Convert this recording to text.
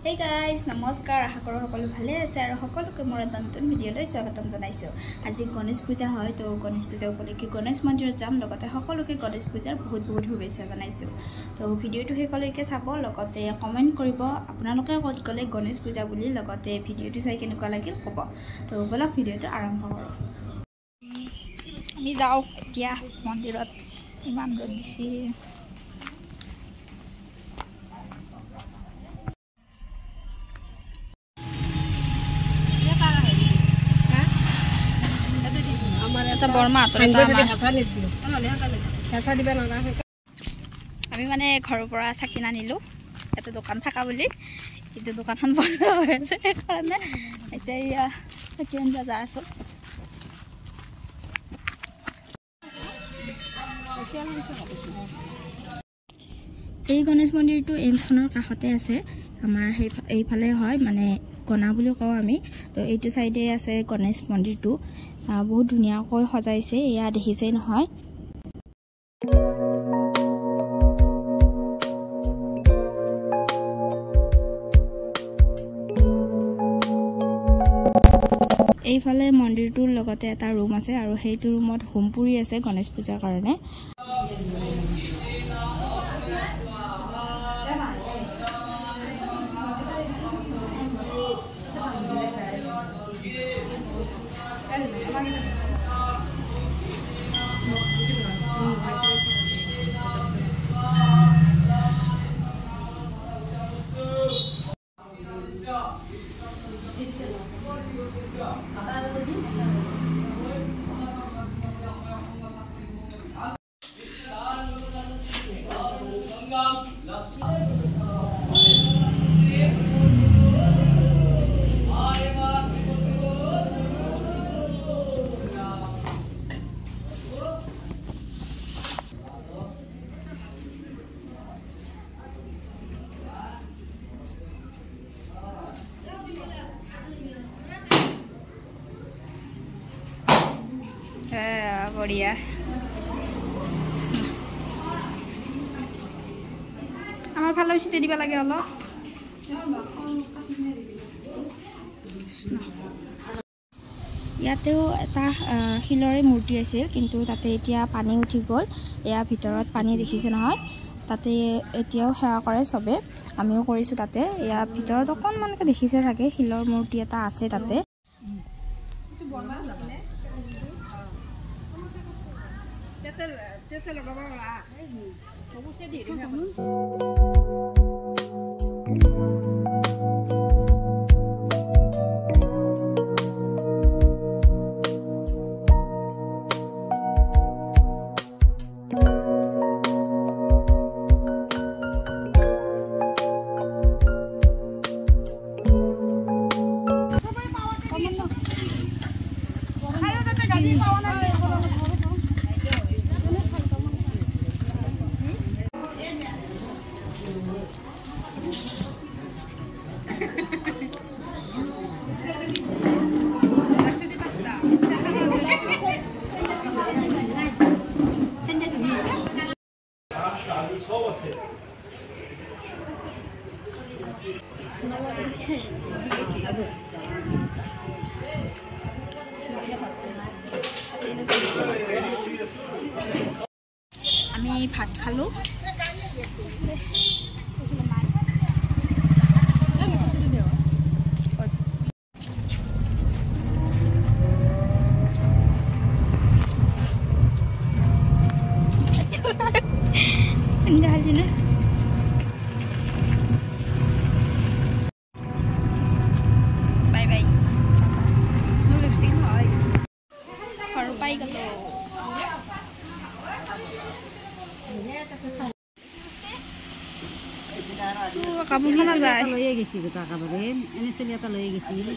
Hey guys, নমস্কাৰ আশা কৰো সকলো ভালে আছে আৰু সকলোকে মোৰ নতুন ভিডিঅলৈ স্বাগতম জনাইছো। আজি গণেশ পূজা হয় তো গণেশ পূজা উপলক্ষে গণেশ মন্দিৰত যাম লগতে সকলোকে গণেশ পূজাৰ বহুত শুভেচ্ছা জনাইছো। তো ভিডিঅটো হেকলৈকে চাব লগতে কমেন্ট কৰিব আপোনালোকে কত গলে গণেশ পূজা বুলি লগতে ভিডিঅটো চাই কেনেকুৱা লাগিল ক'ব। তো বলক ভিডিঅটো আৰম্ভ কৰো। আমি যাও এতিয়া মন্দিৰত ইমান ৰ'দ দিছে। বৰ্মা আমি মানে ঘৰৰ পৰা চাকি নানিলো এটা দোকান থাকা বুলি কিন্তু দোকানখন বন্ধ হৈ আছে সেইকাৰণে এতিয়া চাকি আনিব যা আছো। এই গণেশ মন্দিৰটো এইমছনৰ কাষতে আছে। আমাৰ এইফালে হয় মানে গণা বুলি কওঁ আমি। তো এইটো চাইডে আছে গণেশ মন্দিৰটো বহুত ধুনীয়াকৈ সজাইছে এয়া দেখিছেই নহয়। এইফালে মন্দিৰটোৰ লগতে এটা ৰুম আছে আৰু সেইটো ৰুমত হোম পুৰি আছে গণেশ পূজাৰ কাৰণে। বঢ়িয়া আমাৰ ভালো চিটি দিব লাগে অলপ। ইয়াতেও এটা শিলৰে মূৰ্তি আছিল কিন্তু তাতে এতিয়া পানী উঠি গ'ল। এয়া ভিতৰত পানী দেখিছে নহয়, তাতে এতিয়াও সেৱা কৰে চবে, আমিও কৰিছোঁ তাতে। এয়া ভিতৰত অকণমানকৈ দেখিছে চাগে শিলৰ মূৰ্তি এটা আছে তাতে। আমি ভাত খালো। বাই বাই মোৰ লিপষ্টিক হয় ঘৰ পাই গ'ল। কাপোৰ লৈ গৈছি গোটা কাপোৰে এনে চলি এটা লৈ গৈছিল।